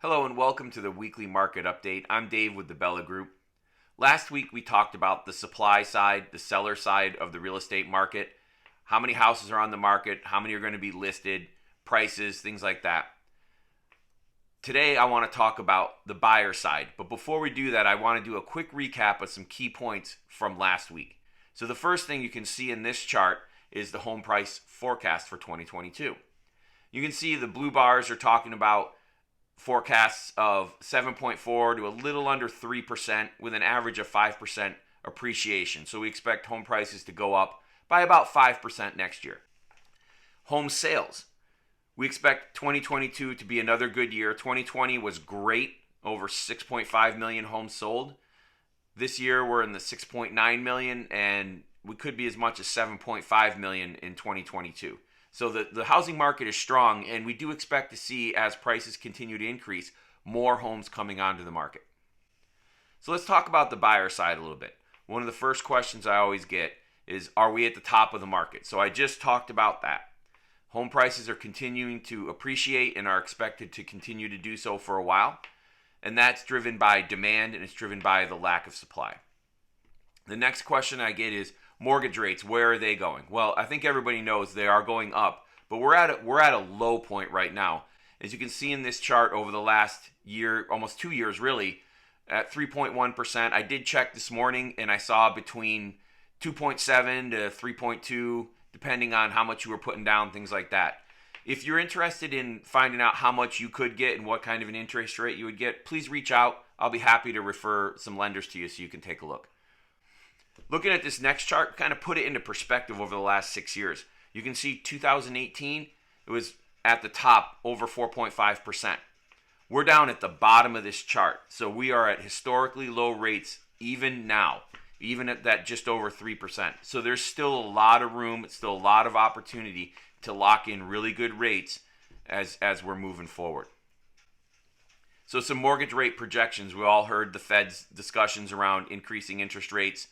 Hello and welcome to the weekly market update. I'm Dave with the Bella Group. Last week we talked about the supply side, the seller side of the real estate market, how many houses are on the market, how many are going to be listed, prices, things like that. Today I want to talk about the buyer side, but before we do that, I want to do a quick recap of some key points from last week. So the first thing you can see in this chart is the home price forecast for 2022. You can see the blue bars are talking about forecasts of 7.4 to a little under 3% with an average of 5% appreciation. So we expect home prices to go up by about 5% next year. Home sales. We expect 2022 to be another good year. 2020 was great, over 6.5 million homes sold. This year we're in the 6.9 million and we could be as much as 7.5 million in 2022. So the housing market is strong, and we do expect to see, as prices continue to increase, more homes coming onto the market. So let's talk about the buyer side a little bit. One of the first questions I always get is, are we at the top of the market? So I just talked about that. Home prices are continuing to appreciate and are expected to continue to do so for a while. And that's driven by demand, and it's driven by the lack of supply. The next question I get is, mortgage rates, where are they going? Well, I think everybody knows they are going up, but we're at a low point right now. As you can see in this chart, over the last year, almost 2 years really, at 3.1%. I did check this morning and I saw between 2.7 to 3.2, depending on how much you were putting down, things like that. If you're interested in finding out how much you could get and what kind of an interest rate you would get, please reach out. I'll be happy to refer some lenders to you so you can take a look. Looking at this next chart, kind of put it into perspective over the last 6 years. You can see 2018, it was at the top, over 4.5%. We're down at the bottom of this chart. So we are at historically low rates even now, even at that just over 3%. So there's still a lot of room, it's still a lot of opportunity to lock in really good rates as we're moving forward. So some mortgage rate projections. We all heard the Fed's discussions around increasing interest rates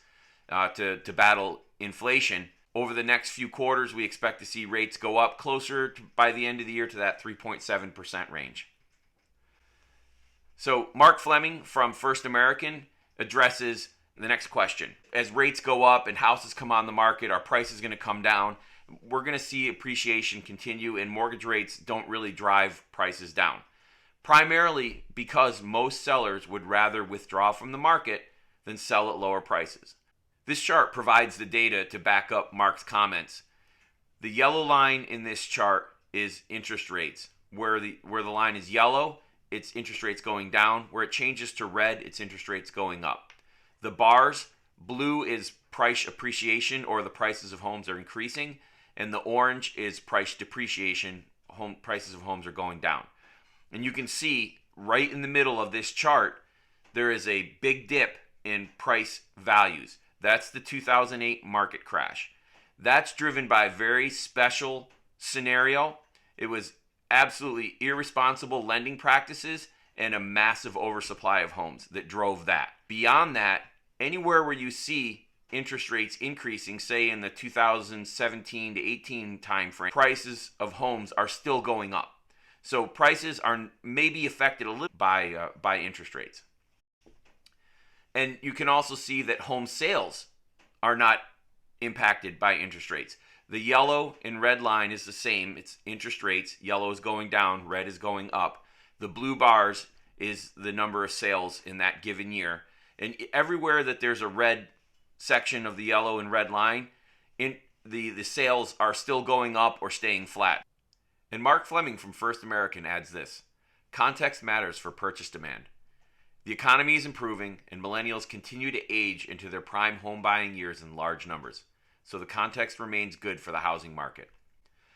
to battle inflation. Over the next few quarters, we expect to see rates go up closer by the end of the year to that 3.7% range. So Mark Fleming from First American addresses the next question. As rates go up and houses come on the market, are prices going to come down? We're going to see appreciation continue, and mortgage rates don't really drive prices down. Primarily because most sellers would rather withdraw from the market than sell at lower prices. This chart provides the data to back up Mark's comments. The yellow line in this chart is interest rates. Where the line is yellow, it's interest rates going down. Where it changes to red, it's interest rates going up. The bars, blue is price appreciation, or the prices of homes are increasing, and the orange is price depreciation, home prices of homes are going down. And you can see right in the middle of this chart, there is a big dip in price values. That's the 2008 market crash. That's driven by a very special scenario. It was absolutely irresponsible lending practices and a massive oversupply of homes that drove that. Beyond that, anywhere where you see interest rates increasing, say in the 2017 to 18 timeframe, prices of homes are still going up. So prices are maybe affected a little by interest rates. And you can also see that home sales are not impacted by interest rates. The yellow and red line is the same. It's interest rates. Yellow is going down, red is going up. The blue bars is the number of sales in that given year. And everywhere that there's a red section of the yellow and red line, the sales are still going up or staying flat. And Mark Fleming from First American adds this: context matters for purchase demand. The economy is improving, and millennials continue to age into their prime home buying years in large numbers. So the context remains good for the housing market.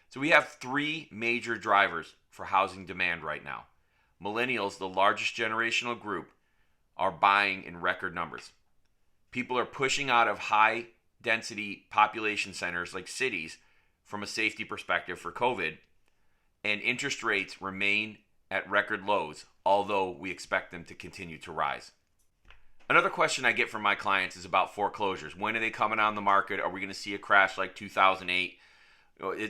So we have three major drivers for housing demand right now. Millennials, the largest generational group, are buying in record numbers. People are pushing out of high density population centers like cities from a safety perspective for COVID, and interest rates remain at record lows, although we expect them to continue to rise. Another question I get from my clients is about foreclosures. When are they coming on the market? Are we going to see a crash like 2008?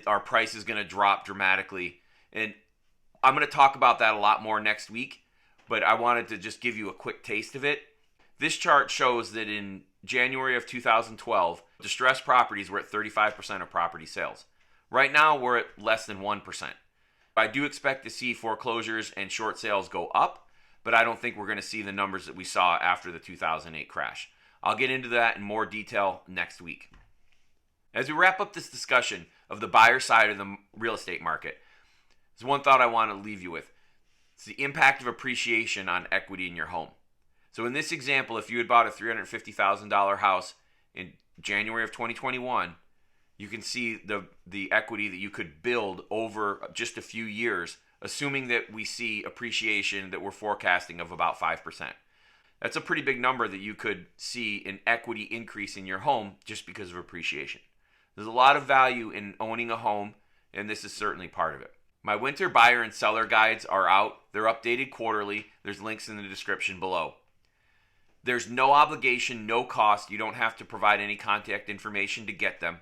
Are prices going to drop dramatically? And I'm going to talk about that a lot more next week. but I wanted to just give you a quick taste of it. This chart shows that in January of 2012, distressed properties were at 35% of property sales. Right now, we're at less than 1%. I do expect to see foreclosures and short sales go up, but I don't think we're going to see the numbers that we saw after the 2008 crash. I'll get into that in more detail next week. As we wrap up this discussion of the buyer side of the real estate market, there's one thought I want to leave you with. It's the impact of appreciation on equity in your home. So in this example, if you had bought a $350,000 house in January of 2021, you can see the equity that you could build over just a few years, assuming that we see appreciation that we're forecasting of about 5%. That's a pretty big number that you could see an equity increase in your home just because of appreciation. There's a lot of value in owning a home, and this is certainly part of it. My winter buyer and seller guides are out. They're updated quarterly. There's links in the description below. There's no obligation, no cost. You don't have to provide any contact information to get them.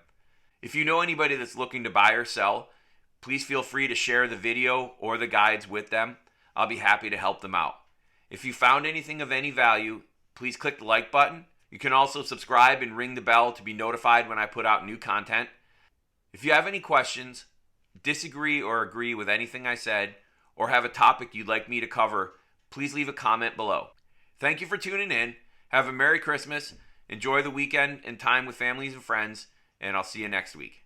If you know anybody that's looking to buy or sell, please feel free to share the video or the guides with them. I'll be happy to help them out. If you found anything of any value, please click the like button. You can also subscribe and ring the bell to be notified when I put out new content. If you have any questions, disagree or agree with anything I said, or have a topic you'd like me to cover, please leave a comment below. Thank you for tuning in. Have a Merry Christmas. Enjoy the weekend and time with families and friends, and I'll see you next week.